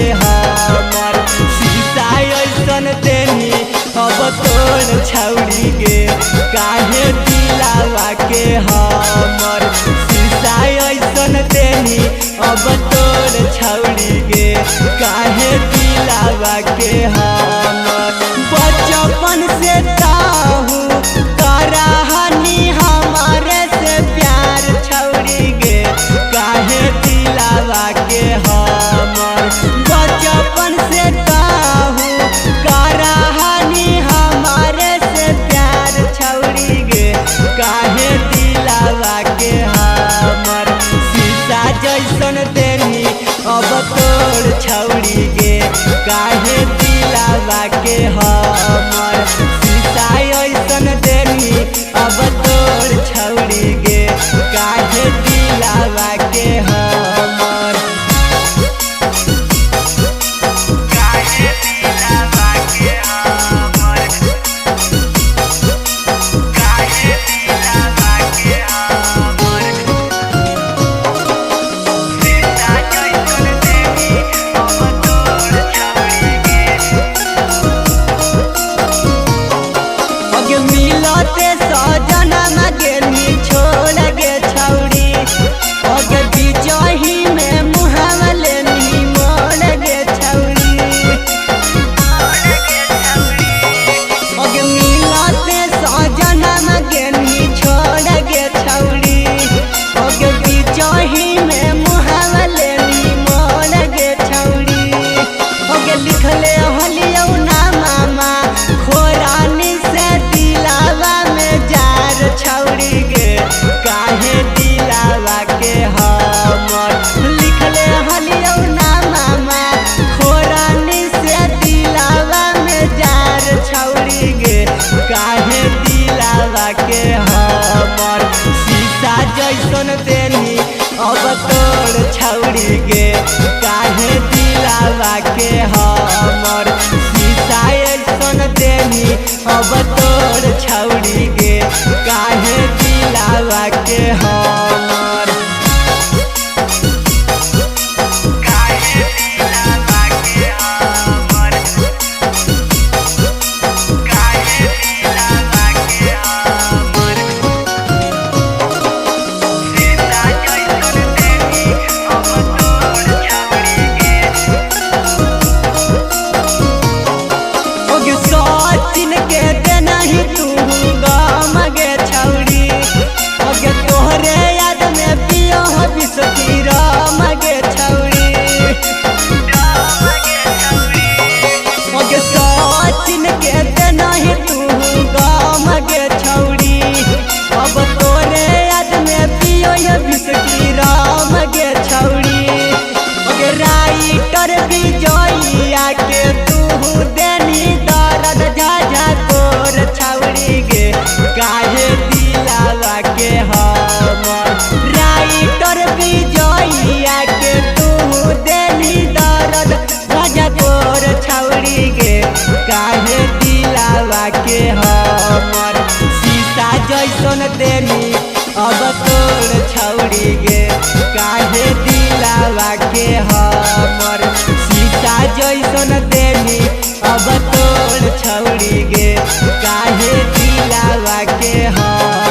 के हमर शीशा ऐसन देनी अब तोड़ छौड़ी गे काहे दिलावा के हमर शीशा ऐसन देनी अब तोड़ छौड़ी गे काहे दिलावा के हमर बचपन से ताहू करहनी हमारे से प्यार छौड़ी गे काहे दिलावा के हमर बचपन से ताहू करहनी हमारे से प्यार छौड़ी गे काहे दिलावा के हमर शीशा जैसन देनी अब तोड़ छौड़ी गे काहे दिलावा के हमर शीशा ऐसन देनी अब तोड़ छौड़ी गे काहे दिलावा के हमर काहे दिलावा के हमर काहे दिलावा के हमर शीशा जैसन देनी अब तोड़ छौड़ी गे अगे मिलते सजना मगेनी छोड़ गे छौड़ी अगे बिजही में मुहावा लेनी मोड़ गे छौड़ी अगे मिलते सजना मगेनी छोड़ गे छौड़ी अगे बिजही में मुहावा लेनी मोड़ गे छौड़ी अगे लिखले हलियौ ना मामा खोरानी से दिलावा में जार छौड़ी गे काहे दिलावा के हमर लिखले हलियौ ना मामा खोरानी से दिलावा में जार छौड़ी गे काहे दिलावा के हमर शीशा जैसन देनी अब तोड़ छौड़ी गे काहे दिलावा के हमर शीशा ऐसन देनी अब तोड़ छौड़ी गे काहे दिलावा के हमर काहे दिलावा के हमर काहे दिलावा के हमर शीशा जैसन देनी अब तोड़ छौड़ी गे ओगे सचिन के देना ही तू गम गे छौड़ी ओगे तोहरे याद में पियो बिसकी राम गे छौड़ी ओगे सचिन के देना ही तू गम गे छौड़ी अब तोरे याद में पियो बिसकी राम गे छौड़ी ओगे राइटर विजयिया के तू देनी दर्द झाझा तोर छौड़ी गे काहे दिलावा के हमर राइटर विजयिया के तू देनी दर्द झाझा तोर छौड़ी गे काहे दिलावा के हमर शीशा जैसन देनी अब तोड़ छौड़ी गे काहे दिलावा के हमर शीशा जैसन देनी अब तोड़ छौड़ी गे काहे दिलावा के हमर।